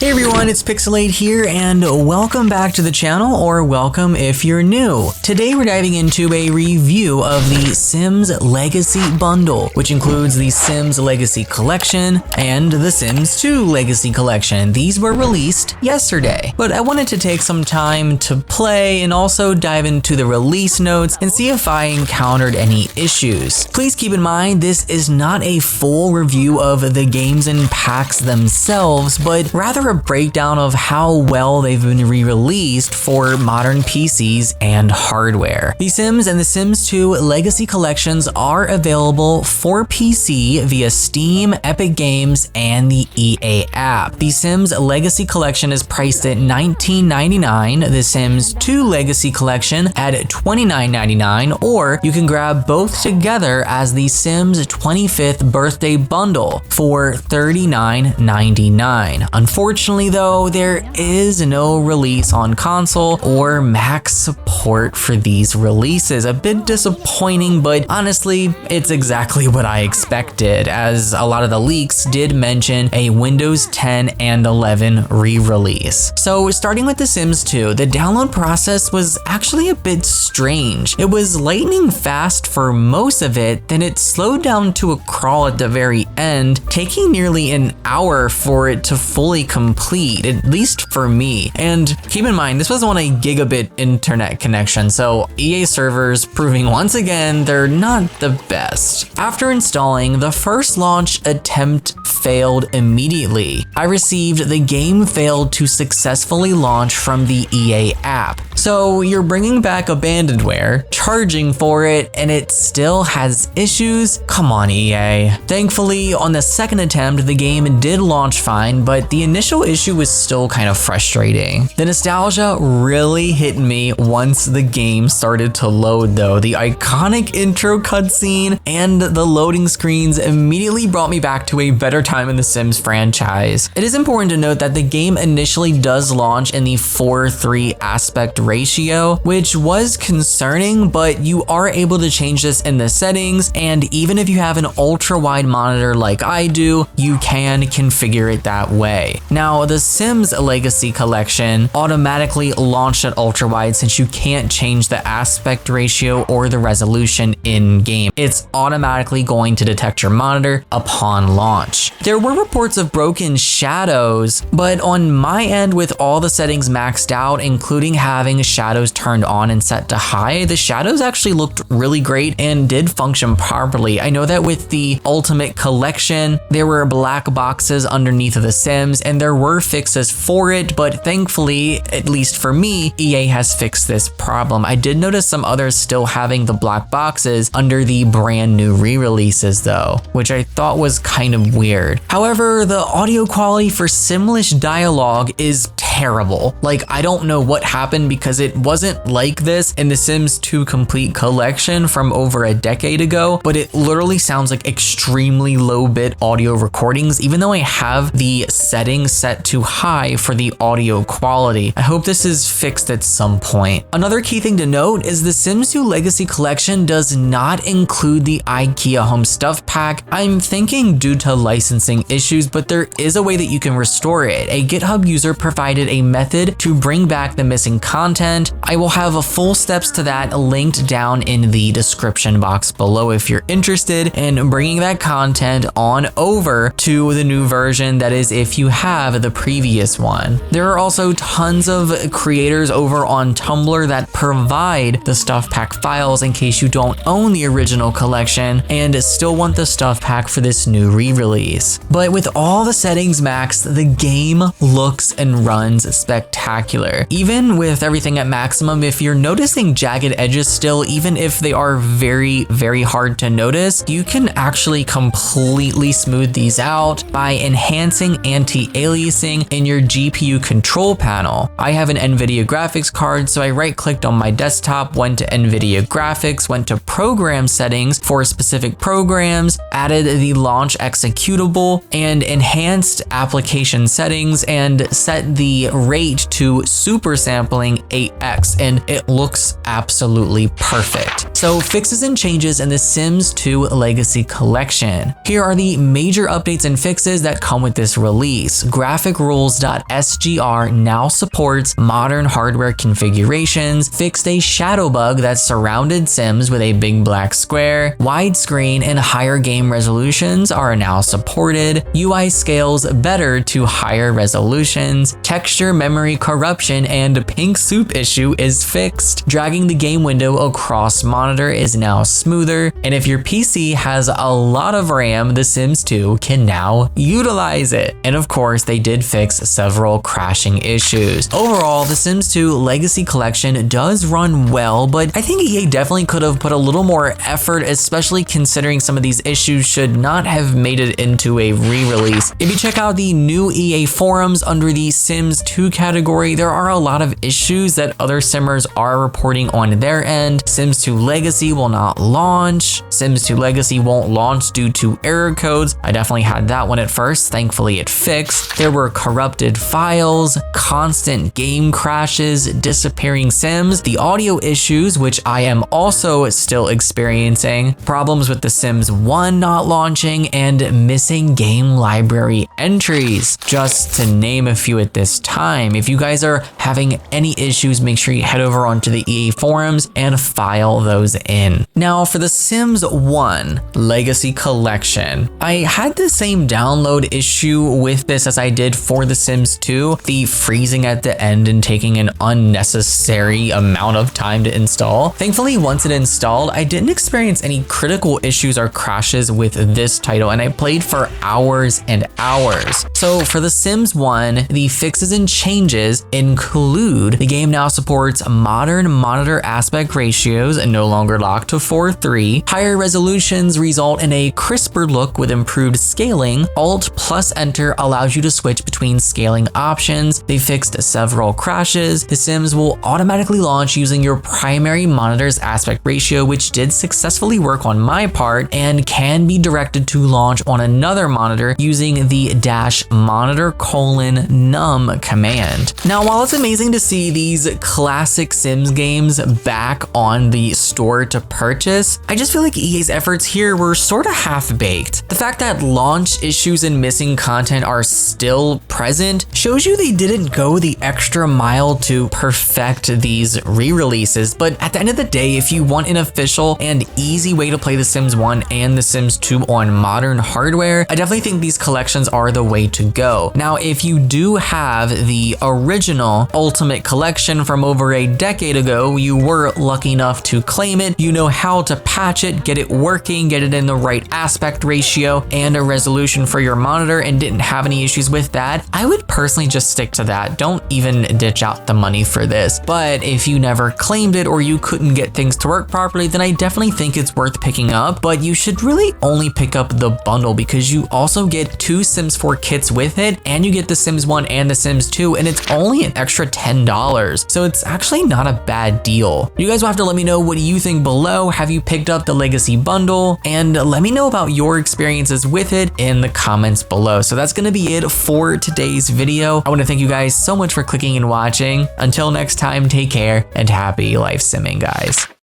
Hey everyone, it's Pixelade here, and welcome back to the channel, or welcome if you're new. Today we're diving into a review of the Sims Legacy Bundle, which includes the Sims Legacy Collection and the Sims 2 Legacy Collection. These were released yesterday, but I wanted to take some time to play and also dive into the release notes and see if I encountered any issues. Please keep in mind this is not a full review of the games and packs themselves, but rather a breakdown of how well they've been re-released for modern PCs and hardware. The Sims and the Sims 2 Legacy Collections are available for PC via Steam, Epic Games, and the EA app. The Sims Legacy Collection is priced at $19.99, the Sims 2 Legacy Collection at $29.99, or you can grab both together as the Sims 25th Birthday Bundle for $39.99. Unfortunately though, there is no release on console or Mac support for these releases. A bit disappointing, but honestly, it's exactly what I expected, as a lot of the leaks did mention a Windows 10 and 11 re-release. So starting with The Sims 2, the download process was actually a bit strange. It was lightning fast for most of it, then it slowed down to a crawl at the very end, taking nearly an hour for it to fully complete, at least for me. And keep in mind, this was on a gigabit internet connection, so EA servers proving once again they're not the best. After installing, the first launch attempt failed immediately. I received the game failed to successfully launch from the EA app. So you're bringing back abandonware, charging for it, and it still has issues? Come on, EA. Thankfully, on the second attempt, the game did launch fine, but the initial issue was still kind of frustrating. The nostalgia really hit me once the game started to load though. The iconic intro cutscene and the loading screens immediately brought me back to a better time in the Sims franchise. It is important to note that the game initially does launch in the 4:3 aspect ratio, which was concerning, but you are able to change this in the settings, and even if you have an ultra wide monitor like I do, you can configure it that way. Now, the Sims Legacy Collection automatically launched at ultra wide since you can't change the aspect ratio or the resolution in game. It's automatically going to detect your monitor upon launch. There were reports of broken shadows, but on my end, with all the settings maxed out, including having shadows turned on and set to high, the shadows actually looked really great and did function properly. I know that with the Ultimate Collection, there were black boxes underneath of the Sims, and there were fixes for it, but thankfully, at least for me, EA has fixed this problem. I did notice some others still having the black boxes under the brand new re-releases though, which I thought was kind of weird. However, the audio quality for Simlish dialogue is terrible. Like, I don't know what happened because it wasn't like this in the Sims 2 Complete Collection from over a decade ago, but it literally sounds like extremely low bit audio recordings, even though I have the settings set to high for the audio quality. I hope this is fixed at some point. Another key thing to note is the Sims 2 Legacy Collection does not include the IKEA Home Stuff Pack. I'm thinking due to licensing issues, but there is a way that you can restore it. A GitHub user provided a method to bring back the missing content. I will have a full steps to that linked down in the description box below if you're interested in bringing that content on over to the new version, that is if you have the previous one. There are also tons of creators over on Tumblr that provide the stuff pack files in case you don't own the original collection and still want the stuff pack for this new re-release. But with all the settings maxed, the game looks and runs spectacular. Even with everything at maximum, if you're noticing jagged edges still, even if they are very, very hard to notice, you can actually completely smooth these out by enhancing anti-aliasing in your GPU control panel. I have an NVIDIA graphics card, so I right-clicked on my desktop, went to NVIDIA graphics, went to program settings for specific programs, added the launch executable, and enhanced application settings, and set the the rate to super sampling 8x, and it looks absolutely perfect. So fixes and changes in The Sims 2 Legacy Collection. Here are the major updates and fixes that come with this release. GraphicRules.sgr now supports modern hardware configurations, fixed a shadow bug that surrounded Sims with a big black square, widescreen and higher game resolutions are now supported, UI scales better to higher resolutions, texture memory corruption and pink soup issue is fixed, dragging the game window across monitor is now smoother, and if your PC has a lot of RAM, The Sims 2 can now utilize it. And of course, they did fix several crashing issues. Overall, The Sims 2 Legacy Collection does run well, but I think EA definitely could have put a little more effort, especially considering some of these issues should not have made it into a re-release. If you check out the new EA forums under the Sims 2 category, there are a lot of issues that other Simmers are reporting on their end. Sims 2 Legacy will not launch. Sims 2 Legacy won't launch due to error codes. I definitely had that one at first. Thankfully, it fixed. There were corrupted files, constant game crashes, disappearing Sims, the audio issues, which I am also still experiencing, problems with The Sims 1 not launching, and missing game library entries, just to name a few at this time. If you guys are having any issues, make sure you head over onto the EA forums and file those in. Now for The Sims 1 Legacy Collection, I had the same download issue with this as I did for The Sims 2, the freezing at the end and taking an unnecessary amount of time to install. Thankfully, once it installed, I didn't experience any critical issues or crashes with this title, and I played for hours and hours. So for The Sims 1, the fixes and changes include the game now supports modern monitor aspect ratios, no longer locked to 4:3. Higher resolutions result in a crisper look with improved scaling. Alt plus Enter allows you to switch between scaling options. They fixed several crashes. The Sims will automatically launch using your primary monitor's aspect ratio, which did successfully work on my part, and can be directed to launch on another monitor using the -monitor:"num command. Now, while it's amazing to see these classic Sims games back on the store to purchase, I just feel like EA's efforts here were sort of half-baked. The fact that launch issues and missing content are still present shows you they didn't go the extra mile to perfect these re-releases, but at the end of the day, if you want an official and easy way to play The Sims 1 and The Sims 2 on modern hardware, I definitely think these collections are the way to go. Now, if you do have the original Ultimate Collection from over a decade ago, you were lucky enough to claim it, you know how to patch it, get it working, get it in the right aspect ratio and a resolution for your monitor, and didn't have any issues with that, I would personally just stick to that. Don't even ditch out the money for this. But if you never claimed it or you couldn't get things to work properly, then I definitely think it's worth picking up, but you should really only pick up the bundle because you also get 2 Sims 4 kits with it, and you get The Sims 1 and The Sims 2, and it's only an extra $10. So it's actually not a bad deal. You guys will have to let me know what you think below. Have you picked up the Legacy bundle? And let me know about your experiences with it in the comments below. So that's gonna be it for today's video. I wanna thank you guys so much for clicking and watching. Until next time, take care and happy life simming, guys.